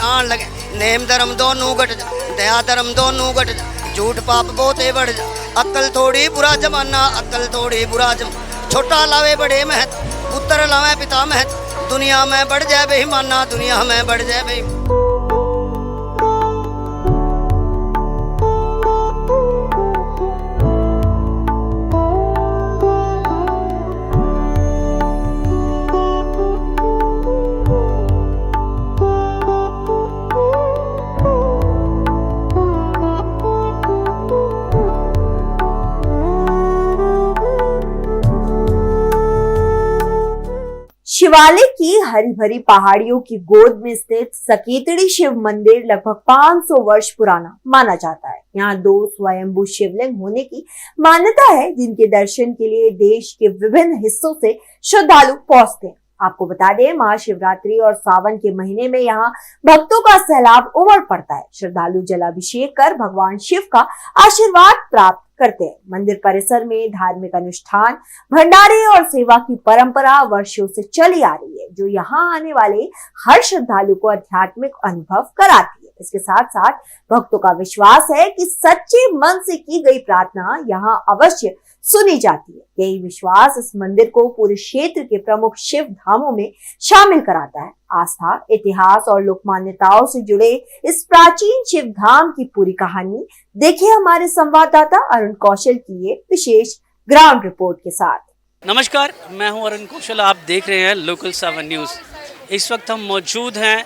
आन लगे। नेम धर्म दोनों घट जा, दया धर्म दोनों घट जा, झूठ पाप बहुते बढ़ जा। अक्ल थोड़ी बुरा जमाना, अक्ल थोड़ी बुरा जमाना। छोटा लावे बड़े महत, पुत्र लावे पिता महत। दुनिया में बढ़ जाए बेईमाना, दुनिया में बढ़ जाए बेईमान। शिवालिक की हरी भरी पहाड़ियों की गोद में स्थित सकेतड़ी शिव मंदिर लगभग 500 वर्ष पुराना माना जाता है। यहाँ 2 स्वयंभू शिवलिंग होने की मान्यता है, जिनके दर्शन के लिए देश के विभिन्न हिस्सों से श्रद्धालु पहुंचते हैं। आपको बता दें, महाशिवरात्रि और सावन के महीने में यहाँ भक्तों का सैलाब उमड़ पड़ता है। श्रद्धालु जलाभिषेक कर भगवान शिव का आशीर्वाद प्राप्त करते हैं। मंदिर परिसर में धार्मिक अनुष्ठान, भंडारे और सेवा की परंपरा वर्षों से चली आ रही है, जो यहाँ आने वाले हर श्रद्धालु को आध्यात्मिक अनुभव कराती है। इसके साथ साथ भक्तों का विश्वास है कि सच्चे मन से की गई प्रार्थना यहाँ अवश्य सुनी जाती है। यही विश्वास इस मंदिर को पूरे क्षेत्र के प्रमुख शिव धामों में शामिल कराता है। आस्था, इतिहास और लोक मान्यताओं से जुड़े इस प्राचीन शिव धाम की पूरी कहानी देखिए हमारे संवाददाता अरुण कौशल की ये विशेष ग्राउंड रिपोर्ट के साथ। नमस्कार, मैं हूं अरुण कौशल, आप देख रहे हैं लोकल 7 न्यूज़। इस वक्त हम मौजूद हैं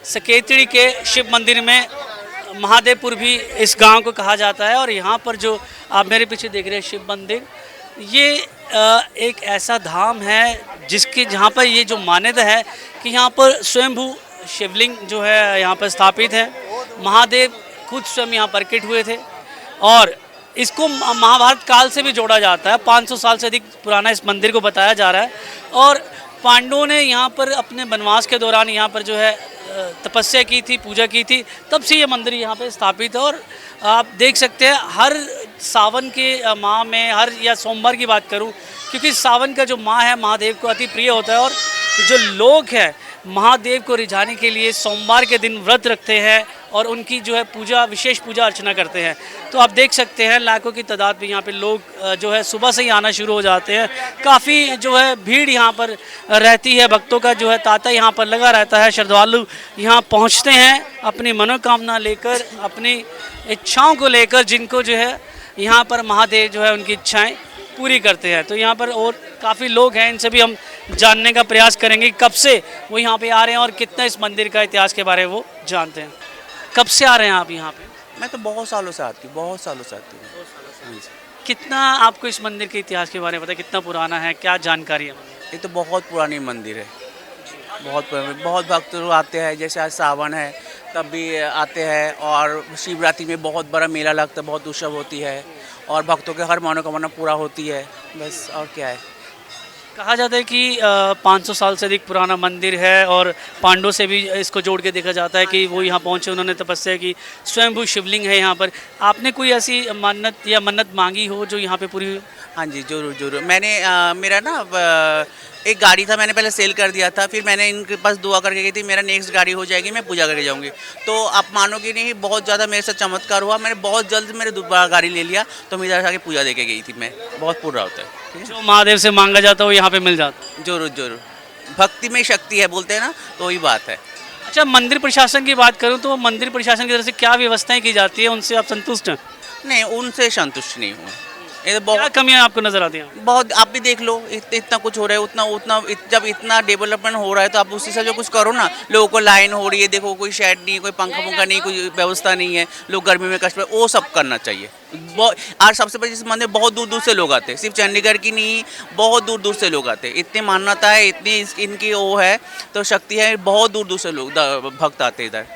सकेतड़ी के शिव मंदिर में। महादेवपुर भी इस गांव को कहा जाता है और यहाँ पर जो आप मेरे पीछे देख रहे हैं शिव मंदिर, ये एक ऐसा धाम है जिसके जहाँ पर ये जो मान्यता है कि यहाँ पर स्वयंभू शिवलिंग जो है यहाँ पर स्थापित है। महादेव खुद स्वयं यहाँ प्रकट हुए थे और इसको महाभारत काल से भी जोड़ा जाता है। 500 साल से अधिक पुराना इस मंदिर को बताया जा रहा है और पांडवों ने यहाँ पर अपने वनवास के दौरान यहाँ पर जो है तपस्या की थी, पूजा की थी, तब से ये मंदिर यहाँ पे स्थापित है। और आप देख सकते हैं हर सावन के माह में, हर या सोमवार की बात करूँ, क्योंकि सावन का जो माह है महादेव को अति प्रिय होता है और जो लोग हैं महादेव को रिझाने के लिए सोमवार के दिन व्रत रखते हैं और उनकी जो है पूजा, विशेष पूजा अर्चना करते हैं। तो आप देख सकते हैं लाखों की तादाद में यहाँ पे लोग जो है सुबह से ही आना शुरू हो जाते हैं। काफ़ी जो है भीड़ यहाँ पर रहती है, भक्तों का जो है तांता यहाँ पर लगा रहता है। श्रद्धालु यहाँ पहुँचते हैं अपनी मनोकामना लेकर, अपनी इच्छाओं को लेकर, जिनको जो है यहाँ पर महादेव जो है उनकी इच्छाएँ पूरी करते हैं। तो यहाँ पर और काफ़ी लोग हैं, इनसे भी हम जानने का प्रयास करेंगे कब से वो यहाँ पे आ रहे हैं और कितना इस मंदिर का इतिहास के बारे में वो जानते हैं। कब से आ रहे हैं आप यहाँ पे? मैं तो बहुत सालों से आती हूँ, बहुत सालों से आती हूँ। कितना आपको इस मंदिर के इतिहास के बारे में पता है? कितना पुराना है, क्या जानकारी है? ये तो बहुत पुरानी मंदिर है, बहुत पुरानी। बहुत भक्त लोग आते हैं, जैसे आज सावन है तब भी आते हैं और शिवरात्रि में बहुत बड़ा मेला लगता है, बहुत उत्सव होती है और भक्तों के हर मनोकामना पूरा होती है। बस और क्या है। कहा जाता है कि 500 साल से अधिक पुराना मंदिर है और पांडवों से भी इसको जोड़ के देखा जाता है कि वो यहाँ पहुँचे, उन्होंने तपस्या की, स्वयंभू शिवलिंग है यहाँ पर। आपने कोई ऐसी मन्नत या मन्नत मांगी हो जो यहाँ पे पूरी हुई? हाँ जी, जरूर जरूर। मैंने मेरा ना एक गाड़ी था, मैंने पहले सेल कर दिया था, फिर मैंने इनके पास दुआ करके गई थी मेरा नेक्स्ट गाड़ी हो जाएगी, मैं पूजा करके जाऊंगी। तो आप मानोगे नहीं, बहुत ज़्यादा मेरे साथ चमत्कार हुआ। मैंने बहुत जल्द मेरे दोबारा गाड़ी ले लिया, तो मैं इधर आके पूजा दे के गई थी। मैं बहुत पूरा होता है, जो महादेव से मांगा जाता है वो यहाँ पे मिल जाता है। जरूर जरूर। भक्ति में शक्ति है बोलते हैं ना, तो वही बात है। अच्छा, मंदिर प्रशासन की बात करूँ तो मंदिर प्रशासन की तरफ से क्या व्यवस्थाएं की जाती है, उनसे आप संतुष्ट हैं? नहीं, उनसे संतुष्ट नहीं हूँ। ये बहुत कमियां आपको नजर आती हैं? बहुत, आप भी देख लो, इतना कुछ हो रहा है, जब इतना डेवलपमेंट हो रहा है तो आप उसी से जो कुछ करो ना। लोगों को लाइन हो रही है, देखो कोई शेड नहीं, कोई पंखा नहीं, कोई व्यवस्था नहीं है, लोग गर्मी में कष्ट, वो सब करना चाहिए। और सबसे बड़ी मंदिर बहुत दूर दूर से लोग आते हैं, सिर्फ चंडीगढ़ की नहीं, बहुत दूर दूर से लोग आते हैं। इतनी मान्यता है, इतनी इनकी वो है, तो शक्ति है, बहुत दूर दूर से लोग भक्त आते हैं इधर।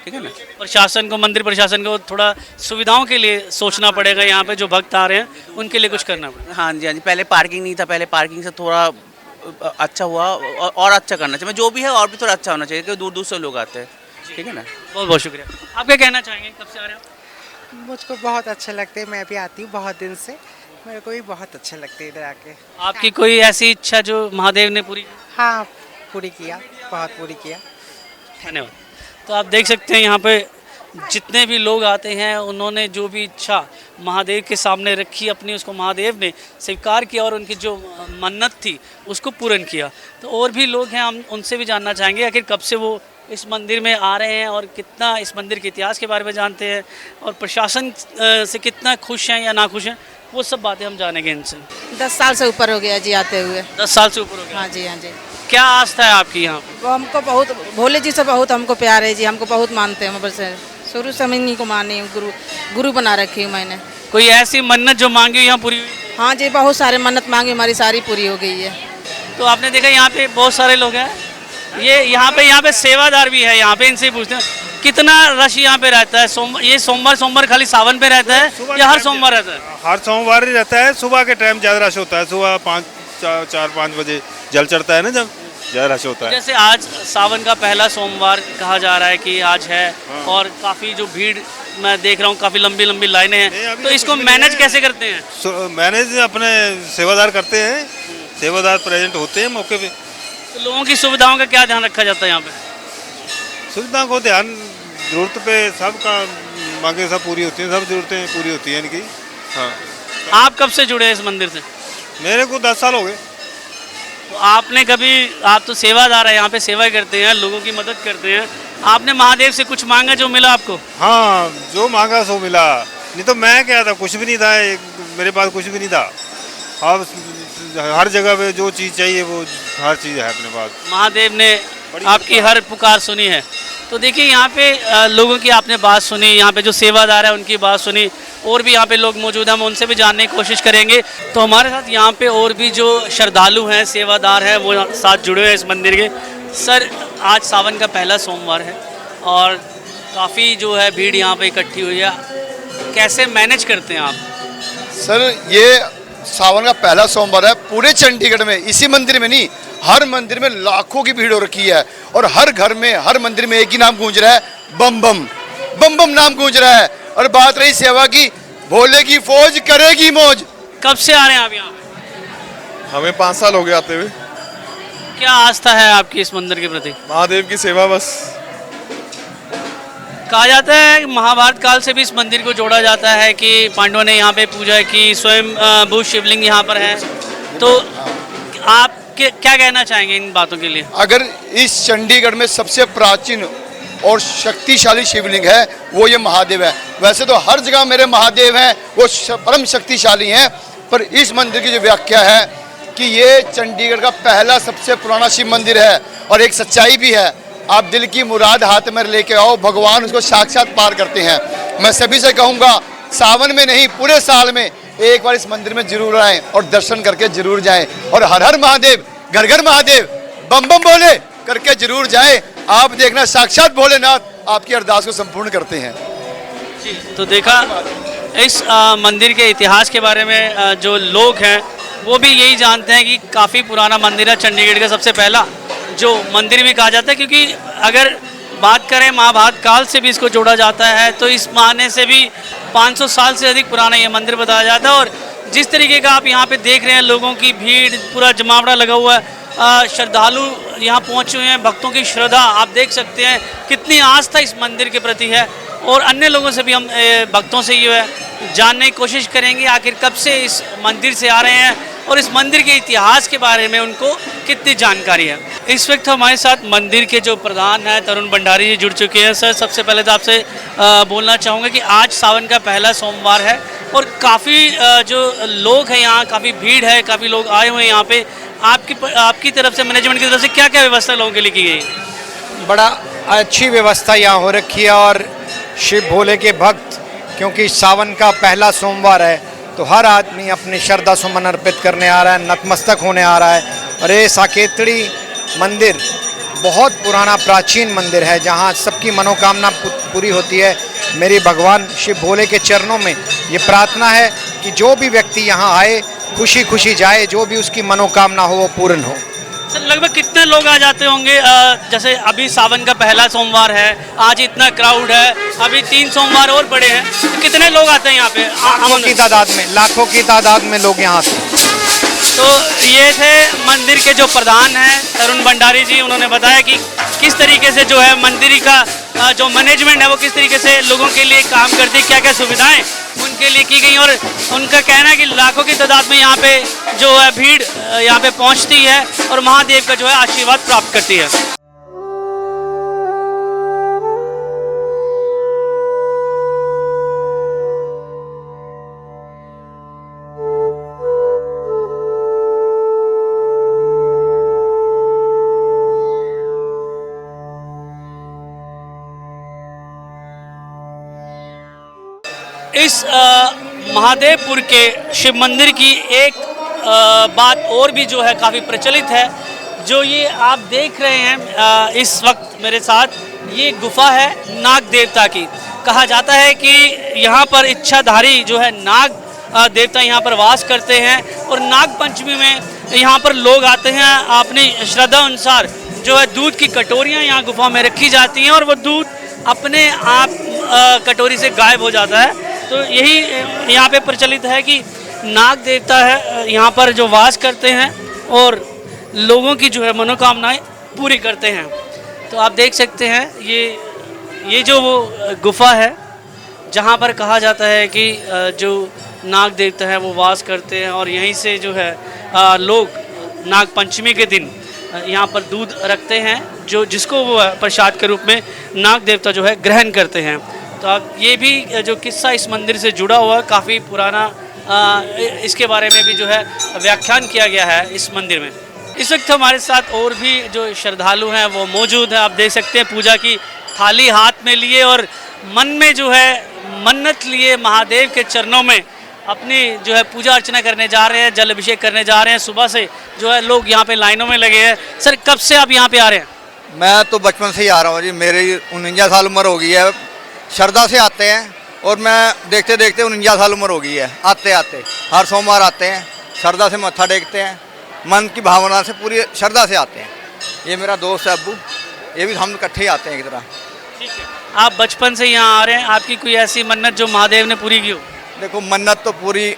ठीक है ना। प्रशासन को, मंदिर प्रशासन को थोड़ा सुविधाओं के लिए सोचना पड़ेगा, यहाँ पे जो भक्त आ रहे हैं उनके लिए कुछ करना पड़ेगा। हाँ जी, हाँ जी। पहले पार्किंग नहीं था, पहले पार्किंग से थोड़ा अच्छा हुआ और अच्छा करना चाहिए। जो भी है और भी थोड़ा अच्छा होना चाहिए, क्योंकि दूर दूर से लोग आते हैं। ठीक है ना। बहुत बहुत शुक्रिया। आप क्या कहना चाहेंगे, कब से आ रहे हैं? मुझको बहुत अच्छे लगते हैं, मैं भी आती हूँ बहुत दिन से, मेरे को भी बहुत अच्छे लगते हैं इधर आके। आपकी कोई ऐसी इच्छा जो महादेव ने पूरी? हाँ, पूरी किया, बहुत पूरी किया। धन्यवाद। तो आप देख सकते हैं यहाँ पे जितने भी लोग आते हैं उन्होंने जो भी इच्छा महादेव के सामने रखी अपनी, उसको महादेव ने स्वीकार किया और उनकी जो मन्नत थी उसको पूर्ण किया। तो और भी लोग हैं, हम उनसे भी जानना चाहेंगे आखिर कब से वो इस मंदिर में आ रहे हैं और कितना इस मंदिर के इतिहास के बारे में जानते हैं और प्रशासन से कितना खुश हैं या ना खुश हैं, वो सब बातें हम जानेंगे इनसे। 10 साल से ऊपर हो गया जी आते हुए। 10 साल से ऊपर हो गया। हाँ जी, हाँ जी। क्या आस्था है आपकी यहाँ पे? वो हमको बहुत, भोले जी से बहुत हमको प्यार है जी, हमको बहुत मानते हैं। हम बस शुरू से हम इन्हीं को माने, गुरु बना रखी हूँ मैंने। कोई ऐसी मन्नत जो मांगी हुई यहाँ पूरी हुई? हाँ जी, बहुत सारे मन्नत मांगी, हमारी सारी पूरी हो गई है। तो आपने देखा यहाँ पे बहुत सारे लोग हैं, ये यहाँ पे सेवादार भी है, यहाँ पे इनसे पूछते हैं कितना रश यहाँ पे रहता है। ये सोमवार खाली सावन पे रहता है या हर सोमवार रहता है? हर सोमवार ही रहता है। सुबह के टाइम ज़्यादा रश होता है, सुबह 4-5 बजे जल चढ़ता है ना, जब ज़्यादा रश होता है। जैसे आज सावन का पहला सोमवार कहा जा रहा है कि आज है, और काफ़ी जो भीड़ मैं देख रहा हूँ, काफ़ी लंबी लंबी लाइनें हैं, तो इसको मैनेज कैसे करते हैं? मैनेज अपने सेवादार करते हैं, सेवादार प्रेजेंट होते हैं मौके पे। तो लोगों की सुविधाओं का क्या ध्यान रखा जाता है यहाँ पे? सुविधा को ध्यान, जरूरत पे सबका मांगे सब पूरी होती हैं, सब जरूरतें पूरी होती हैं इनकी। हाँ। आप कब से जुड़े हैं इस मंदिर से? मेरे को 10 साल हो गए। तो आपने कभी, आप तो सेवादार है, यहाँ पे सेवा करते हैं, लोगों की मदद करते हैं, आपने महादेव से कुछ मांगा जो मिला आपको? हाँ, जो मांगा सो मिला, नहीं तो मैं क्या था, कुछ भी नहीं था, मेरे पास कुछ भी नहीं था। अब हर जगह पे जो चीज़ चाहिए वो हर चीज़ है अपने पास। महादेव ने आपकी हर पुकार सुनी है। तो देखिए यहाँ पे लोगों की आपने बात सुनी, यहाँ पे जो सेवादार है उनकी बात सुनी, और भी यहाँ पे लोग मौजूद हैं, हम उनसे भी जानने की कोशिश करेंगे। तो हमारे साथ यहाँ पे और भी जो श्रद्धालु हैं, सेवादार हैं, वो साथ जुड़े हुए हैं इस मंदिर के। सर, आज सावन का पहला सोमवार है और काफ़ी जो है भीड़ यहाँ पे इकट्ठी हुई है, कैसे मैनेज करते हैं आप? सर, ये सावन का पहला सोमवार है, पूरे चंडीगढ़ में, इसी मंदिर में नहीं, हर मंदिर में लाखों की भीड़ हो रखी है, और हर घर में, हर मंदिर में एक ही नाम गूंज रहा है, बम बम बम बम नाम गूंज रहा है। और बात रही सेवा की, भोले की फौज करेगी मौज। कब से आ रहे हैं आप यहाँ पे? हमें 5 साल हो गए आते हुए। क्या आस्था है आपकी इस मंदिर के प्रति? महादेव की सेवा बस। कहा जाता है कि महाभारत काल से भी इस मंदिर को जोड़ा जाता है कि पांडवों ने यहाँ पे पूजा की, स्वयं भू शिवलिंग यहाँ पर है। तो आप क्या कहना चाहेंगे इन बातों के लिए? अगर इस चंडीगढ़ में सबसे प्राचीन और शक्तिशाली शिवलिंग है वो ये महादेव है। वैसे तो हर जगह मेरे महादेव हैं, वो परम शक्तिशाली हैं, पर इस मंदिर की जो व्याख्या है कि ये चंडीगढ़ का पहला सबसे पुराना शिव मंदिर है। और एक सच्चाई भी है, आप दिल की मुराद हाथ में लेके आओ, भगवान उसको साक्षात पार करते हैं। मैं सभी से कहूँगा, सावन में नहीं, पूरे साल में एक बार इस मंदिर में जरूर आएं और दर्शन करके जरूर जाएं, और हर हर महादेव, घर घर महादेव, बम बम भोले करके जरूर जाएं। आप देखना, साक्षात भोलेनाथ आपकी अरदास को संपूर्ण करते हैं। जी, तो देखा इस मंदिर के इतिहास के बारे में जो लोग हैं वो भी यही जानते हैं कि काफ़ी पुराना मंदिर है, चंडीगढ़ का सबसे पहला जो मंदिर भी कहा जाता है, क्योंकि अगर बात करें महाभारत काल से भी इसको जोड़ा जाता है तो इस मायने से भी 500 साल से अधिक पुराना ये मंदिर बताया जाता है। और जिस तरीके का आप यहाँ पे देख रहे हैं, लोगों की भीड़, पूरा जमावड़ा लगा हुआ है, श्रद्धालु यहाँ पहुँचे हुए हैं, भक्तों की श्रद्धा आप देख सकते हैं, कितनी आस्था इस मंदिर के प्रति है। और अन्य लोगों से भी हम भक्तों से ये है जानने की कोशिश करेंगे आखिर कब से इस मंदिर से आ रहे हैं और इस मंदिर के इतिहास के बारे में उनको कितनी जानकारी है। इस वक्त हमारे साथ मंदिर के जो प्रधान हैं तरुण भंडारी जी जुड़ चुके हैं। सर, सबसे पहले तो आपसे बोलना चाहूँगा कि आज सावन का पहला सोमवार है और काफ़ी जो लोग हैं यहाँ, काफ़ी भीड़ है, काफ़ी लोग आए हुए हैं यहाँ पे। आपकी तरफ से, मैनेजमेंट की तरफ से क्या क्या व्यवस्था लोगों के लिए की गई? बड़ा अच्छी व्यवस्था यहाँ हो रखी है, और शिव भोले के भक्त, क्योंकि सावन का पहला सोमवार है तो हर आदमी अपनी श्रद्धा सुमन अर्पित करने आ रहा है, नतमस्तक होने आ रहा है। और ये साकेतड़ी मंदिर बहुत पुराना प्राचीन मंदिर है जहाँ सबकी मनोकामना पूरी होती है। मेरी भगवान शिव भोले के चरणों में ये प्रार्थना है कि जो भी व्यक्ति यहाँ आए खुशी खुशी जाए, जो भी उसकी मनोकामना हो वो पूर्ण हो। सर, लगभग कितने लोग आ जाते होंगे? जैसे अभी सावन का पहला सोमवार है, आज इतना क्राउड है, अभी 3 सोमवार और पड़े हैं, तो कितने लोग आते हैं यहाँ पे? लाखों की तादाद में लोग यहाँ आते हैं। तो ये थे मंदिर के जो प्रधान हैं तरुण भंडारी जी, उन्होंने बताया कि किस तरीके से जो है मंदिर का जो मैनेजमेंट है वो किस तरीके से लोगों के लिए काम करती है, क्या क्या सुविधाएं उनके लिए की गई, और उनका कहना है कि लाखों की तादाद में यहाँ पे जो है भीड़ यहाँ पे पहुँचती है और महादेव का जो है आशीर्वाद प्राप्त करती है। इस महादेवपुर के शिव मंदिर की एक बात और भी जो है काफ़ी प्रचलित है, जो ये आप देख रहे हैं इस वक्त मेरे साथ, ये गुफा है नाग देवता की। कहा जाता है कि यहाँ पर इच्छाधारी जो है नाग देवता यहाँ पर वास करते हैं और नाग पंचमी में यहाँ पर लोग आते हैं, अपनी श्रद्धा अनुसार जो है दूध की कटोरियाँ यहाँ गुफा में रखी जाती हैं और वो दूध अपने आप कटोरी से गायब हो जाता है। तो यही यहाँ पे प्रचलित है कि नाग देवता है यहाँ पर जो वास करते हैं और लोगों की जो है मनोकामनाएं पूरी करते हैं। तो आप देख सकते हैं ये जो वो गुफा है जहाँ पर कहा जाता है कि जो नाग देवता है वो वास करते हैं और यहीं से जो है लोग नाग पंचमी के दिन यहाँ पर दूध रखते हैं, जो जिसको वो प्रसाद के रूप में नाग देवता जो है ग्रहण करते हैं। तो अब ये भी जो किस्सा इस मंदिर से जुड़ा हुआ काफ़ी पुराना, इसके बारे में भी जो है व्याख्यान किया गया है इस मंदिर में। इस वक्त हमारे साथ और भी जो श्रद्धालु हैं वो मौजूद हैं। आप देख सकते हैं पूजा की थाली हाथ में लिए और मन में जो है मन्नत लिए महादेव के चरणों में अपनी जो है पूजा अर्चना करने जा रहे हैं, जल अभिषेक करने जा रहे हैं। सुबह से जो है लोग यहाँ पे लाइनों में लगे हैं। सर कब से आप यहाँ पे आ रहे हैं? मैं तो बचपन से ही आ रहा हूँ जी, मेरी 49 साल उम्र हो गई है। श्रद्धा से आते हैं और मैं देखते देखते 49 साल उम्र हो गई है। आते आते हर सोमवार आते हैं, श्रद्धा से मत्था टेकते हैं, मन की भावना से पूरी श्रद्धा से आते हैं। ये मेरा दोस्त है अब्बू, ये भी हम इकट्ठे आते हैं एक तरह। ठीक है, आप बचपन से यहाँ आ रहे हैं, आपकी कोई ऐसी मन्नत जो महादेव ने पूरी की हो? देखो मन्नत तो पूरी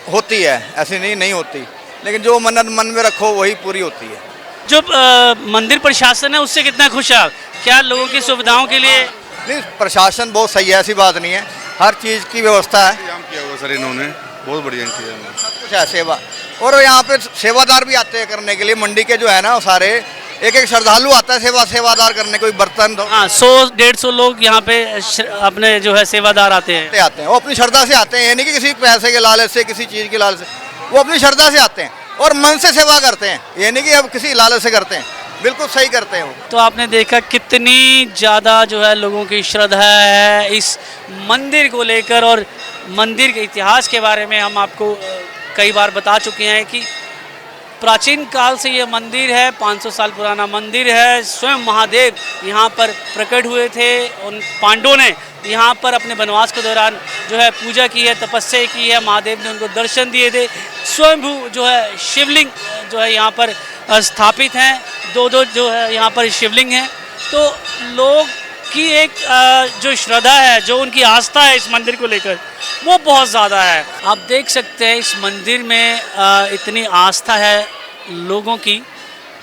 होती है, ऐसी नहीं होती, लेकिन जो मन्नत मन में रखो वही पूरी होती है। जो मंदिर प्रशासन है उससे कितना खुश है आप? क्या लोगों की सुविधाओं के लिए? नहीं, प्रशासन बहुत सही है, ऐसी बात नहीं है, हर चीज़ की व्यवस्था है। काम किया हुआ सर इन्होंने, बहुत बढ़िया किया है। सब कुछ है सेवा, और यहाँ पे सेवादार भी आते हैं करने के लिए। मंडी के जो है ना सारे एक श्रद्धालु आता है सेवादार करने, कोई बर्तन। हाँ, 100-150 लोग यहाँ पे अपने जो है सेवादार आते हैं। वो अपनी श्रद्धा से आते हैं, यानी कि किसी पैसे के लालच से, किसी चीज़ के लालच से, वो अपनी श्रद्धा से आते हैं और मन से सेवा करते हैं, यानी कि अब किसी लालच से करते हैं, बिल्कुल सही करते हैं वो। तो आपने देखा कितनी ज़्यादा जो है लोगों की श्रद्धा है इस मंदिर को लेकर, और मंदिर के इतिहास के बारे में हम आपको कई बार बता चुके हैं कि प्राचीन काल से ये मंदिर है, 500 साल पुराना मंदिर है। स्वयं महादेव यहाँ पर प्रकट हुए थे, उन पांडवों ने यहाँ पर अपने वनवास के दौरान जो है पूजा की है, तपस्या की है, महादेव ने उनको दर्शन दिए थे। स्वयंभू जो है शिवलिंग जो है यहाँ पर स्थापित हैं, दो जो है यहाँ पर शिवलिंग हैं। तो लोग की एक जो श्रद्धा है, जो उनकी आस्था है इस मंदिर को लेकर, वो बहुत ज़्यादा है। आप देख सकते हैं इस मंदिर में इतनी आस्था है लोगों की,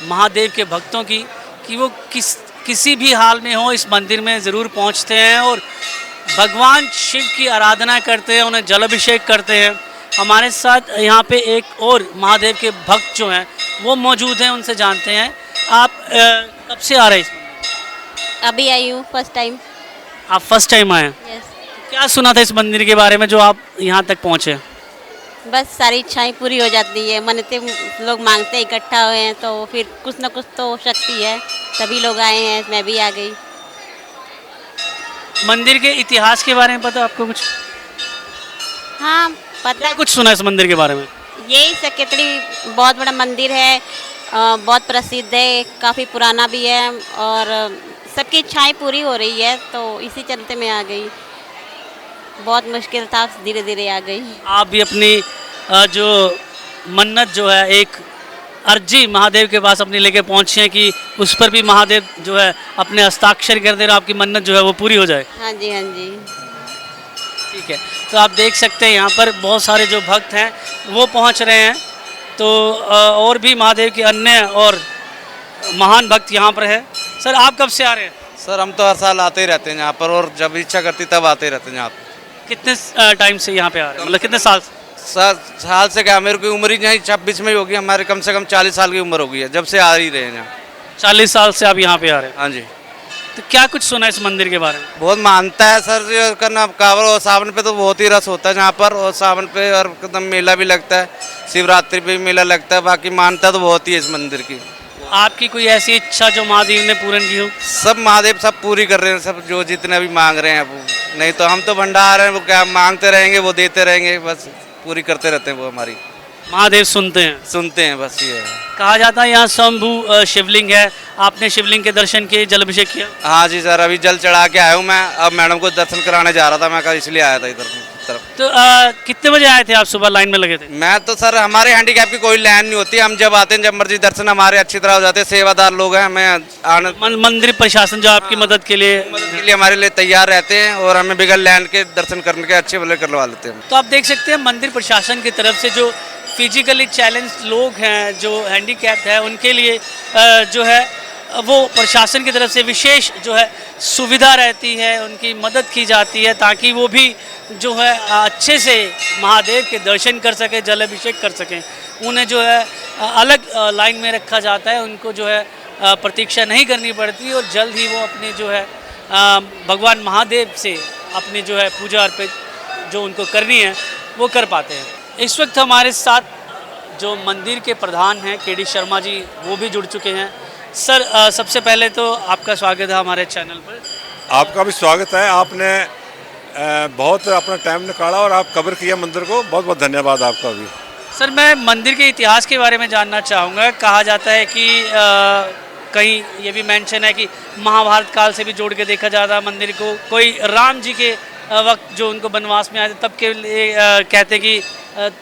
महादेव के भक्तों की, कि वो किसी भी हाल में हो इस मंदिर में ज़रूर पहुंचते हैं और भगवान शिव की आराधना करते हैं, उन्हें जल अभिषेक करते हैं। हमारे साथ यहाँ पे एक और महादेव के भक्त जो हैं वो मौजूद हैं, उनसे जानते हैं। आप कब से आ रहे हैं? अभी आई हूँ, फर्स्ट टाइम। आप फर्स्ट टाइम आए? यस। क्या सुना था इस मंदिर के बारे में जो आप यहाँ तक पहुँचे? बस सारी इच्छाएं पूरी हो जाती है, मन्नतें लोग मांगते हैं, इकट्ठा हुए हैं तो फिर कुछ ना कुछ तो शक्ति है, तभी लोग आए हैं, मैं भी आ गई। मंदिर के इतिहास के बारे में पता आपको कुछ? हाँ पता। क्या कुछ सुना इस मंदिर के बारे में? यही सकेतड़ी बहुत बड़ा मंदिर है, बहुत प्रसिद्ध है, काफ़ी पुराना भी है और सबकी इच्छाएं पूरी हो रही है, तो इसी चलते मैं आ गई। बहुत मुश्किल था, धीरे धीरे आ गई। आप भी अपनी जो मन्नत जो है एक अर्जी महादेव के पास अपनी लेके पहुँचे हैं कि उस पर भी महादेव जो है अपने हस्ताक्षर कर दे और आपकी मन्नत जो है वो पूरी हो जाए। हाँ जी, हाँ जी। ठीक है, तो आप देख सकते हैं यहाँ पर बहुत सारे जो भक्त हैं वो पहुँच रहे हैं। तो और भी महादेव के अन्य और महान भक्त यहाँ पर है। सर आप कब से आ रहे हैं? सर हम तो हर साल आते ही रहते हैं यहाँ पर, और जब इच्छा करती तब आते ही रहते हैं यहाँ पर। कितने टाइम से यहाँ पे आ रहे हैं, मतलब कितने साल से? साल से क्या, मेरे की उम्र ही नहीं 26 में ही होगी, हमारे कम से कम 40 साल की उम्र हो गई है जब से आ ही रहे हैं यहाँ। 40 साल से आप यहाँ पे आ रहे हैं। हाँ जी। तो क्या कुछ सुना है इस मंदिर के बारे में? बहुत मानता है सर जी, और करना कांवड़ और सावन पे तो बहुत ही रस होता है यहाँ पर, और सावन पे और एकदम मेला भी लगता है, शिवरात्रि पे भी मेला लगता है, बाकी मानता तो बहुत ही है इस मंदिर की। आपकी कोई ऐसी इच्छा जो महादेव ने पूर्ण की हो? सब महादेव सब पूरी कर रहे हैं, सब जो जितने भी मांग रहे हैं वो, नहीं तो हम तो भंडार हैं, वो क्या मांगते रहेंगे वो देते रहेंगे, बस पूरी करते रहते हैं वो हमारी। महादेव सुनते हैं बस ये है। कहा जाता है यहाँ स्वयंभू शिवलिंग है, आपने शिवलिंग के दर्शन किए, जल अभिषेक किया? हाँ जी सर, अभी जल चढ़ा के आया हूँ मैं, अब मैडम को दर्शन कराने जा रहा था मैं, कल इसलिए आया था इधर तरफ। तो कितने बजे आए थे आप? सुबह लाइन में लगे थे? मैं तो सर, हमारे हैंडीकैप की कोई लाइन नहीं होती, हम जब आते हैं जब मर्जी दर्शन हमारे अच्छी तरह हो जाते हैं, सेवादार लोग हैं, हमें आने मंदिर प्रशासन जो आपकी मदद के लिए हमारे लिए तैयार रहते हैं, और हमें बिगड़ लैंड के दर्शन करने के अच्छे भले करवा लेते हैं। तो आप देख सकते हैं मंदिर प्रशासन की तरफ से जो फिजिकली चैलेंज लोग हैं, जो हैंडीकैप है, उनके लिए जो है वो प्रशासन की तरफ से विशेष जो है सुविधा रहती है, उनकी मदद की जाती है ताकि वो भी जो है अच्छे से महादेव के दर्शन कर सकें, जल अभिषेक कर सकें। उन्हें जो है अलग लाइन में रखा जाता है, उनको जो है प्रतीक्षा नहीं करनी पड़ती, और जल्द ही वो अपने जो है भगवान महादेव से अपनी जो है पूजा अर्पित जो उनको करनी है वो कर पाते हैं। इस वक्त हमारे साथ जो मंदिर के प्रधान हैं केडी शर्मा जी, वो भी जुड़ चुके हैं। सर सबसे पहले तो आपका स्वागत है हमारे चैनल पर। आपका भी स्वागत है, आपने बहुत अपना टाइम निकाला और आप कवर किया मंदिर को, बहुत बहुत धन्यवाद आपका भी। सर मैं मंदिर के इतिहास के बारे में जानना चाहूँगा। कहा जाता है कि कहीं ये भी मेंशन है कि महाभारत काल से भी जोड़ के देखा जाता है मंदिर को, कोई राम जी के वक्त जो उनको वनवास में आए थे तब के लिए कहते हैं कि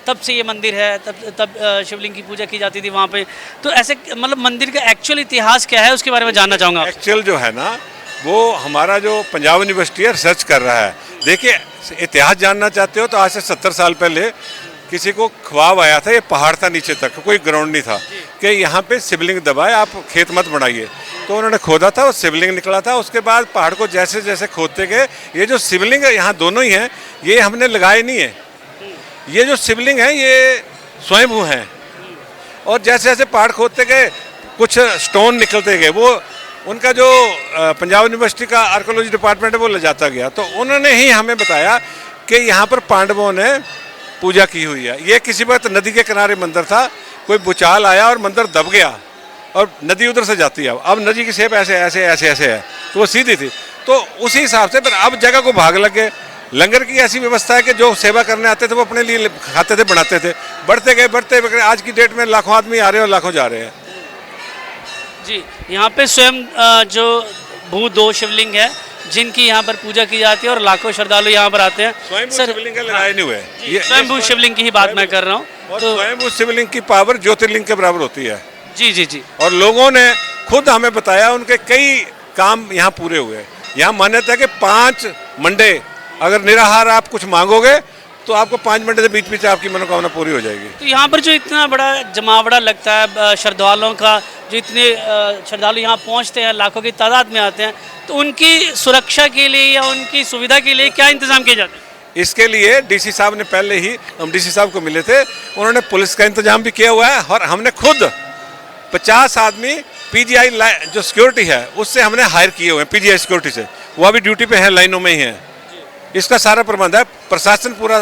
तब से ये मंदिर है, तब शिवलिंग की पूजा की जाती थी वहाँ पे। तो ऐसे मतलब मंदिर का एक्चुअल इतिहास क्या है उसके बारे में जानना चाहूँगा। एक्चुअल जो है ना, वो हमारा जो पंजाब यूनिवर्सिटी है रिसर्च कर रहा है। देखिए, इतिहास जानना चाहते हो तो आज से 70 साल पहले किसी को ख्वाब आया था, ये पहाड़ था नीचे तक, कोई ग्राउंड नहीं था, कि यहाँ पे शिवलिंग दबाए, आप खेत मत बढ़ाइए। तो उन्होंने खोदा था, वो शिवलिंग निकला था। उसके बाद पहाड़ को जैसे जैसे खोदते गए, ये जो शिवलिंग है यहाँ दोनों ही हैं, ये हमने लगाए नहीं है, ये जो शिवलिंग है ये स्वयंभू हैं। और जैसे जैसे पहाड़ खोदते गए कुछ स्टोन निकलते गए, वो उनका जो पंजाब यूनिवर्सिटी का आर्कोलॉजी डिपार्टमेंट है वो ले जाता गया। तो उन्होंने ही हमें बताया कि यहाँ पर पांडवों ने पूजा की हुई है। ये किसी वक्त नदी के किनारे मंदिर था, कोई भूचाल आया और मंदिर दब गया, और नदी उधर से जाती है। अब नदी की शेप ऐसे ऐसे ऐसे ऐसे है, तो वो सीधी थी। तो उसी हिसाब से फिर अब जगह को भाग लगे। लंगर की ऐसी व्यवस्था है कि जो सेवा करने आते थे वो अपने लिए खाते थे, बनाते थे, बढ़ते गए बढ़ते गए। आज की डेट में लाखों आदमी आ रहे हैं और लाखों जा रहे हैं। जी, यहाँ पे स्वयं जो भू 2 शिवलिंग है जिनकी यहाँ पर पूजा की जाती है और लाखों श्रद्धालु यहाँ पर आते हैं। स्वयंभू शिवलिंग लगाए नहीं हुए, ये स्वयंभू शिवलिंग की ही बात मैं कर रहा हूँ। और स्वयंभू शिवलिंग की पावर ज्योतिर्लिंग के बराबर होती है। जी जी जी। और लोगों ने खुद हमें बताया, उनके कई काम यहाँ पूरे हुए। यहाँ मान्यता है कि 5 मंडे अगर निराहार आप कुछ मांगोगे तो आपको 5 मिनट से बीच बीच आपकी मनोकामना पूरी हो जाएगी। तो यहाँ पर जो इतना बड़ा जमावड़ा लगता है श्रद्धालुओं का, जो इतने श्रद्धालु यहाँ पहुँचते हैं, लाखों की तादाद में आते हैं, तो उनकी सुरक्षा के लिए या उनकी सुविधा के लिए क्या इंतजाम किए जाते हैं? इसके लिए डीसी साहब ने पहले ही, हम डीसी साहब को मिले थे, उन्होंने पुलिस का इंतजाम भी किया हुआ है। और हमने खुद 50 आदमी पीजीआई जो सिक्योरिटी है उससे हमने हायर किए हुए हैं, पीजीआई सिक्योरिटी से। वो अभी ड्यूटी पे हैं, लाइनों में ही हैं। इसका सारा प्रबंध है, प्रशासन पूरा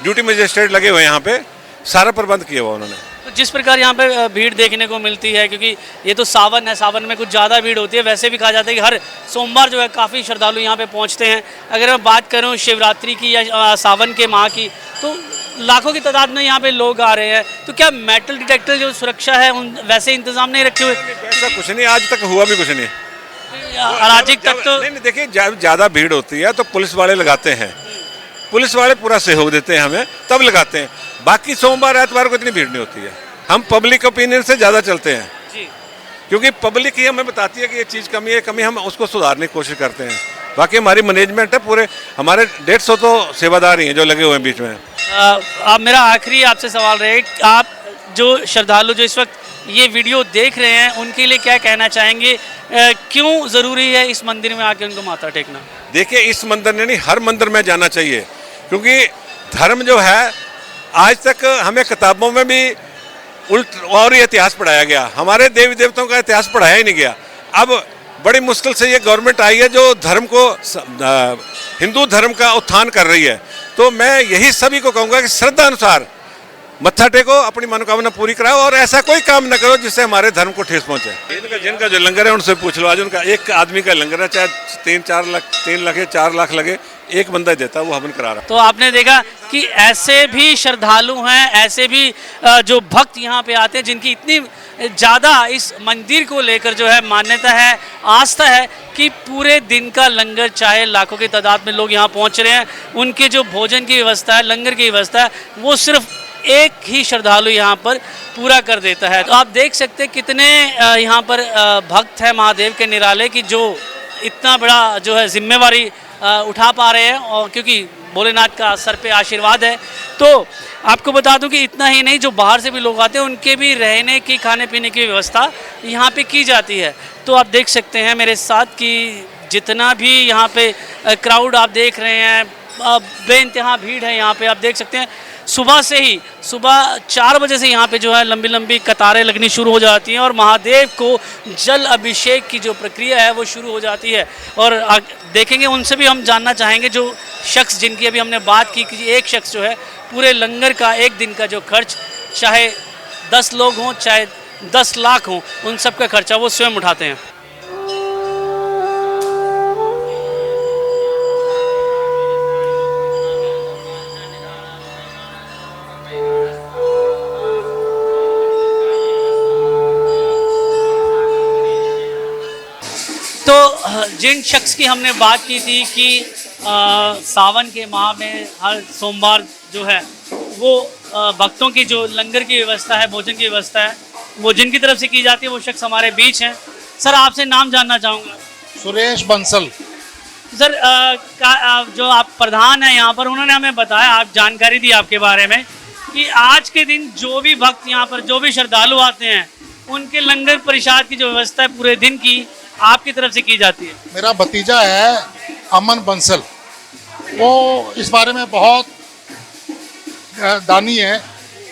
ड्यूटी मजिस्ट्रेट लगे हुए हैं यहाँ पे, सारा प्रबंध किया हुआ उन्होंने। तो जिस प्रकार यहाँ पे भीड़ देखने को मिलती है, क्योंकि ये तो सावन है, सावन में कुछ ज़्यादा भीड़ होती है, वैसे भी कहा जाता है कि हर सोमवार जो है काफ़ी श्रद्धालु यहाँ पे पहुँचते हैं। अगर मैं बात करूँ शिवरात्रि की या सावन के माह की, तो लाखों की तादाद में यहाँ पे लोग आ रहे हैं। तो क्या मेटल डिटेक्टर जो सुरक्षा है उन वैसे इंतजाम नहीं रखे हुए? ऐसा कुछ नहीं, आज तक हुआ भी कुछ नहीं। अराजक तक तो नहीं, देखिए ज़्यादा भीड़ होती है तो पुलिस वाले लगाते हैं, पुलिस वाले पूरा सहयोग देते हैं हमें, तब लगाते हैं। बाकी सोमवार एतवार को इतनी भीड़ नहीं होती है। हम पब्लिक ओपिनियन से ज़्यादा चलते हैं जी, क्योंकि पब्लिक ही हमें बताती है कि ये चीज़ कमी है, कमी, हम उसको सुधारने की कोशिश करते हैं। बाकी हमारी मैनेजमेंट है, पूरे हमारे 150 तो सेवादार ही हैं जो लगे हुए हैं बीच में। अब मेरा आखिरी आपसे सवाल रहे, आप जो श्रद्धालु जो इस वक्त ये वीडियो देख रहे हैं उनके लिए क्या कहना चाहेंगे? क्यों ज़रूरी है इस मंदिर में आके उनको माथा टेकना? देखिए, इस मंदिर ने नहीं, हर मंदिर में जाना चाहिए, क्योंकि धर्म जो है आज तक हमें किताबों में भी उल्ट और इतिहास पढ़ाया गया, हमारे देवी देवताओं का इतिहास पढ़ाया ही नहीं गया। अब बड़ी मुश्किल से ये गवर्नमेंट आई है जो धर्म को, हिंदू धर्म का उत्थान कर रही है। तो मैं यही सभी को कहूँगा कि श्रद्धा अनुसार मत्था टेको, अपनी मनोकामना पूरी कराओ और ऐसा कोई काम न करो जिससे हमारे धर्म को ठेस पहुंचे। जिनका जो लंगर है उनसे पूछ लो, आज उनका एक आदमी का लंगर है, चाहे 3 लाख या 4 लाख लगे, एक बंदा देता है, वो हवन करा रहा। तो आपने देखा कि ऐसे भी श्रद्धालु हैं, ऐसे भी जो भक्त यहाँ पे आते हैं जिनकी इतनी ज़्यादा इस मंदिर को लेकर जो है मान्यता है, आस्था है कि पूरे दिन का लंगर, चाहे लाखों की तादाद में लोग यहाँ पहुँच रहे हैं, उनके जो भोजन की व्यवस्था है, लंगर की व्यवस्था है, वो सिर्फ एक ही श्रद्धालु यहाँ पर पूरा कर देता है। तो आप देख सकते हैं कितने यहाँ पर भक्त हैं महादेव के निराले की, जो इतना बड़ा जो है जिम्मेवारी उठा पा रहे हैं, और क्योंकि भोलेनाथ का सर पे आशीर्वाद है। तो आपको बता दूं कि इतना ही नहीं, जो बाहर से भी लोग आते हैं उनके भी रहने की, खाने पीने की व्यवस्था यहाँ पे की जाती है। तो आप देख सकते हैं मेरे साथ कि जितना भी यहाँ पे क्राउड आप देख रहे हैं, बेइंतहा भीड़ है यहाँ पे। आप देख सकते हैं सुबह से ही, सुबह 4 बजे से यहाँ पे जो है लंबी लंबी कतारें लगनी शुरू हो जाती हैं और महादेव को जल अभिषेक की जो प्रक्रिया है वो शुरू हो जाती है। और देखेंगे, उनसे भी हम जानना चाहेंगे, जो शख्स जिनकी अभी हमने बात की कि एक शख्स जो है पूरे लंगर का एक दिन का जो खर्च, चाहे 10 लोग हों चाहे 10 लाख हों, उन सब का खर्चा वो स्वयं उठाते हैं। तो जिन शख्स की हमने बात की थी कि सावन के माह में हर सोमवार जो है वो भक्तों की जो लंगर की व्यवस्था है, भोजन की व्यवस्था है, वो जिनकी तरफ से की जाती है, वो शख्स हमारे बीच हैं। सर, आपसे नाम जानना चाहूँगा। सुरेश बंसल। सर, जो आप प्रधान हैं यहाँ पर, उन्होंने हमें बताया, आप जानकारी दी आपके बारे में कि आज के दिन जो भी भक्त यहाँ पर, जो भी श्रद्धालु आते हैं, उनके लंगर प्रसाद की जो व्यवस्था है पूरे दिन की आपकी तरफ से की जाती है। मेरा भतीजा है अमन बंसल, वो इस बारे में बहुत दानी है।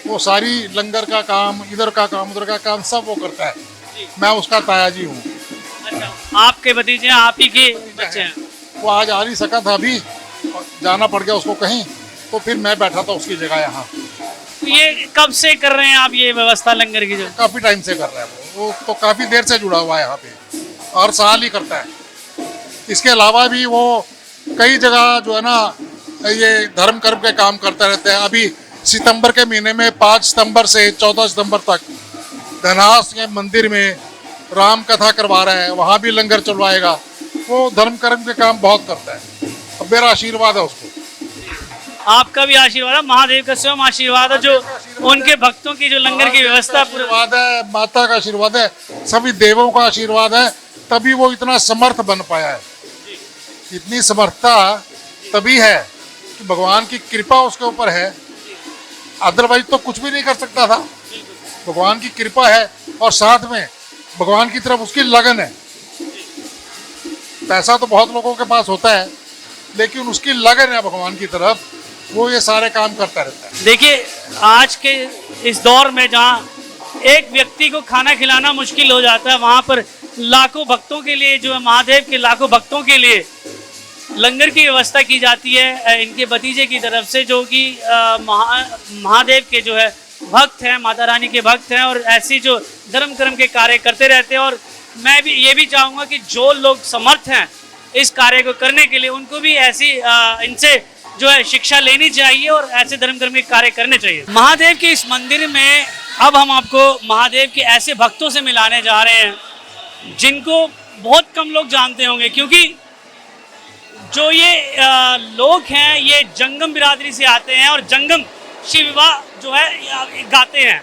वो सारी लंगर का काम, इधर का काम, उधर का काम सब वो करता है। मैं उसका ताया जी हूँ। अच्छा, आपके भतीजे, आप ही के बच्चे हैं? वो आज आ नहीं सका था, अभी जाना पड़ गया उसको कहीं, तो फिर मैं बैठा था उसकी जगह यहाँ। ये कब से कर रहे हैं आप ये व्यवस्था लंगर की? जो काफ़ी टाइम से कर रहा है वो तो काफ़ी देर से जुड़ा हुआ है यहाँ पे, हर साल ही करता है। इसके अलावा भी वो कई जगह जो है ना ये धर्म कर्म के काम करते रहते हैं। अभी सितंबर के महीने में 5 सितंबर से 14 सितंबर तक धनास के मंदिर में राम कथा करवा रहा है, वहाँ भी लंगर चलवाएगा। वो धर्म कर्म के काम बहुत करता है। अब मेरा आशीर्वाद है उसको। आपका भी आशीर्वाद है, महादेव का स्वयं आशीर्वाद है, जो उनके भक्तों की जो लंगर की व्यवस्था, आशीर्वाद है, माता का आशीर्वाद है, सभी देवों का आशीर्वाद है, तभी वो इतना समर्थ बन पाया है। इतनी समर्थता तभी है कि भगवान की कृपा उसके ऊपर है, अदरवाइज तो कुछ भी नहीं कर सकता था। भगवान की कृपा है और साथ में भगवान की तरफ उसकी लगन है। पैसा तो बहुत लोगों के पास होता है, लेकिन उसकी लगन है भगवान की तरफ, वो ये सारे काम करता रहता है। देखिए, आज के इस दौर में जहाँ एक व्यक्ति को खाना खिलाना मुश्किल हो जाता है, वहाँ पर लाखों भक्तों के लिए, जो है महादेव के लाखों भक्तों के लिए लंगर की व्यवस्था की जाती है इनके भतीजे की तरफ से, जो कि महादेव के जो है भक्त हैं, माता रानी के भक्त हैं, और ऐसी जो धर्म कर्म के कार्य करते रहते हैं। और मैं भी ये भी चाहूँगा कि जो लोग समर्थ हैं इस कार्य को करने के लिए, उनको भी ऐसी इनसे जो है शिक्षा लेनी चाहिए और ऐसे धर्म कर्म के कार्य करने चाहिए। महादेव के इस मंदिर में अब हम आपको महादेव के ऐसे भक्तों से मिलाने जा रहे हैं जिनको बहुत कम लोग जानते होंगे, क्योंकि जो ये लोग हैं ये जंगम बिरादरी से आते हैं और जंगम शिव विवाह जो है गाते हैं।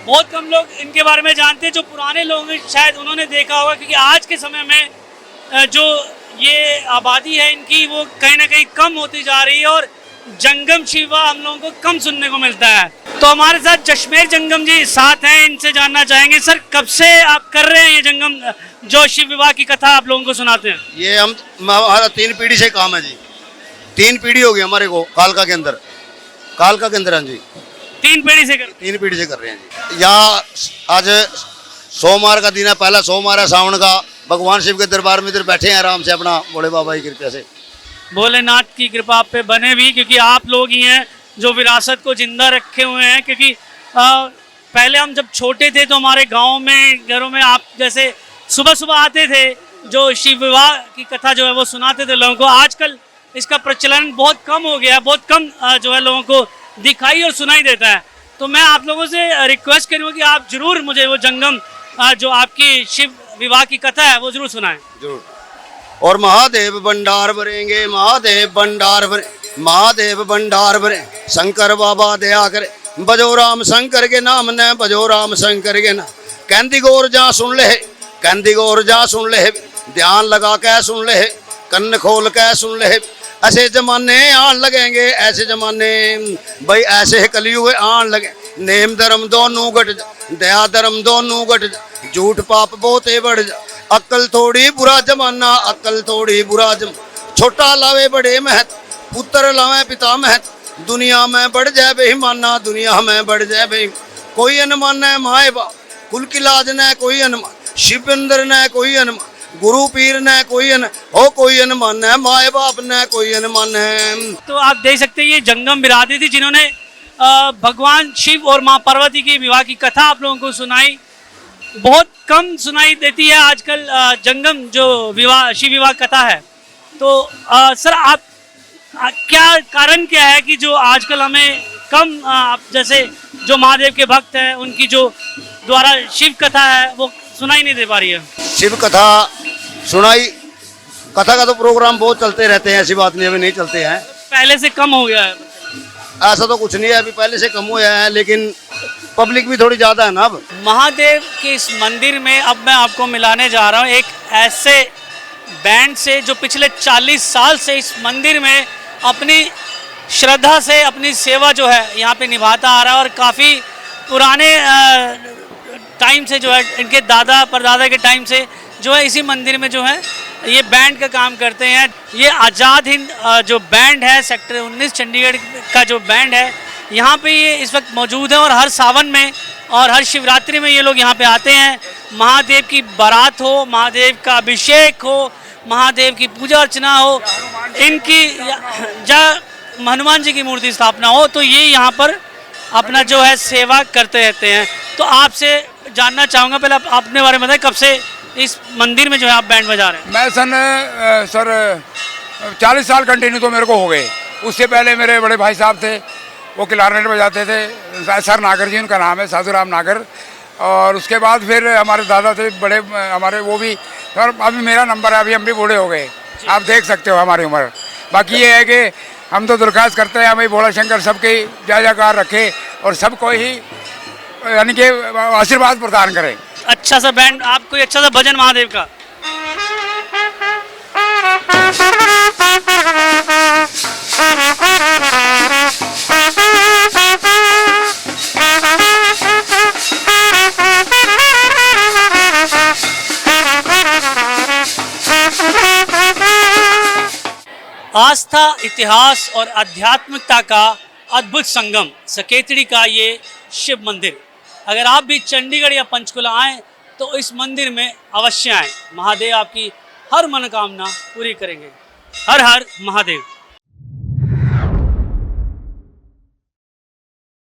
बहुत कम लोग इनके बारे में जानते हैं। जो पुराने लोग हैं शायद उन्होंने देखा होगा, क्योंकि आज के समय में जो ये आबादी है इनकी वो कहीं ना कहीं कम होती जा रही है और जंगम शिवा हम लोगों को कम सुनने को मिलता है। तो हमारे साथ जशमेर जंगम जी साथ हैं, इनसे जानना चाहेंगे सर कब से आप कर रहे हैं ये जंगम, जो शिव विवाह की कथा आप लोगों को सुनाते हैं? ये हमारा 3 पीढ़ी से काम है जी, 3 पीढ़ी हो गई हमारे को कालका के अंदर हाँ जी। 3 पीढ़ी से 3 पीढ़ी से कर रहे हैं जी। यहाँ आज सोमवार का दिन है, पहला सोमवार है सावन का। भगवान शिव के दरबार में इधर बैठे हैं आराम से अपना भोले बाबा की कृपा से। भोलेनाथ की कृपा आप पे बने भी, क्योंकि आप लोग ही हैं जो विरासत को जिंदा रखे हुए हैं। क्योंकि पहले हम जब छोटे थे तो हमारे गांव में घरों में आप जैसे सुबह सुबह आते थे, जो शिव विवाह की कथा जो है वो सुनाते थे लोगों को। आजकल इसका प्रचलन बहुत कम हो गया है, बहुत कम जो है लोगों को दिखाई और सुनाई देता है। तो मैं आप लोगों से रिक्वेस्ट करूँगा कि आप जरूर मुझे वो जंगम जो आपकी शिव विवाह की कथा है वो जरूर सुनाएं। जरूर। और महादेव भंडार भरेंगे, महादेव भंडार भरे, महादेव भंडार भरे, शंकर बाबा दया करे, बजो राम शंकर के नाम ने, बजो राम शंकर के नाम। कहती गौर जा सुन ले, कहती गौर जा सुन ले, ध्यान लगा के सुन ले, कन्न खोल के सुन ले। ऐसे जमाने आन लगेंगे, ऐसे जमाने भाई ऐसे कलयुग आन लगे। नेम धर्म दोनों घट जा, दया धर्म दोनों घट जा, झूठ पाप बहुते बढ़ जा। अक्ल थोड़ी बुरा जमाना, अक्ल थोड़ी बुरा छोटा लावे बड़े महत, पुत्र लावे पिता महत। दुनिया में बढ़ जाए बेईमाना, दुनिया में बढ़ जाए बेईमान। कोई अनमान है माए बाप, कुल की लाज न कोई अनमान, शिवेंद्र न कोई अनमान, गुरु पीर न कोई कोई अनमान है, माए बाप न कोई अनमान है। तो आप देख सकते हैं ये जंगम बिरादरी थी जिन्होंने भगवान शिव और माँ पार्वती की विवाह की कथा आप लोगों को सुनाई। बहुत कम सुनाई देती है आजकल जंगम जो विवाह शिव विवाह कथा है। तो सर आप क्या कारण क्या है कि जो आजकल हमें कम जैसे जो महादेव के भक्त हैं उनकी जो द्वारा शिव कथा है वो सुनाई नहीं दे पा रही है? शिव कथा सुनाई, कथा का तो प्रोग्राम बहुत चलते रहते हैं, ऐसी बात नहीं अभी नहीं चलते हैं। पहले से कम हो गया है? ऐसा तो कुछ नहीं है, अभी पहले से कम हुआ है, लेकिन पब्लिक भी थोड़ी ज्यादा है ना अब। महादेव के इस मंदिर में अब मैं आपको मिलाने जा रहा हूँ एक ऐसे बैंड से जो पिछले 40 साल से इस मंदिर में अपनी श्रद्धा से अपनी सेवा जो है यहाँ पे निभाता आ रहा है। और काफ़ी पुराने टाइम से जो है इनके दादा परदादा के टाइम से जो है इसी मंदिर में जो है ये बैंड का काम करते हैं। ये आज़ाद हिंद जो बैंड है सेक्टर 19 चंडीगढ़ का जो बैंड है यहाँ पे ये इस वक्त मौजूद है। और हर सावन में और हर शिवरात्रि में ये लोग यहाँ पे आते हैं। महादेव की बारात हो, महादेव का अभिषेक हो, महादेव की पूजा अर्चना हो, इनकी हनुमान जी की मूर्ति स्थापना हो, तो ये यहाँ पर अपना जो है सेवा करते रहते हैं। तो आपसे जानना चाहूँगा पहले आप अपने बारे में बताएं, कब से इस मंदिर में जो है आप बैंड बजा रहे हैं? मैं सर 40 साल कंटिन्यू तो मेरे को हो गए। उससे पहले मेरे बड़े भाई साहब थे, वो क्लारनेट बजाते थे, सर नागर जी उनका नाम है, साधुराम नागर। और उसके बाद फिर हमारे दादा थे बड़े हमारे, वो भी। सर अभी मेरा नंबर है, अभी हम भी बूढ़े हो गए, आप देख सकते हो हमारी उम्र। बाकी ये है कि हम तो दरख्वास्त करते हैं हमें भोला शंकर सबके जय जयकार रखे और सबको ही यानी कि आशीर्वाद प्रदान करें। अच्छा सा बैंड, आप कोई अच्छा सा भजन महादेव का? आस्था, इतिहास और आध्यात्मिकता का अद्भुत संगम सकेतड़ी का ये शिव मंदिर। अगर आप भी चंडीगढ़ या पंचकुला आएँ तो इस मंदिर में अवश्य आएँ। महादेव आपकी हर मनोकामना पूरी करेंगे। हर हर महादेव।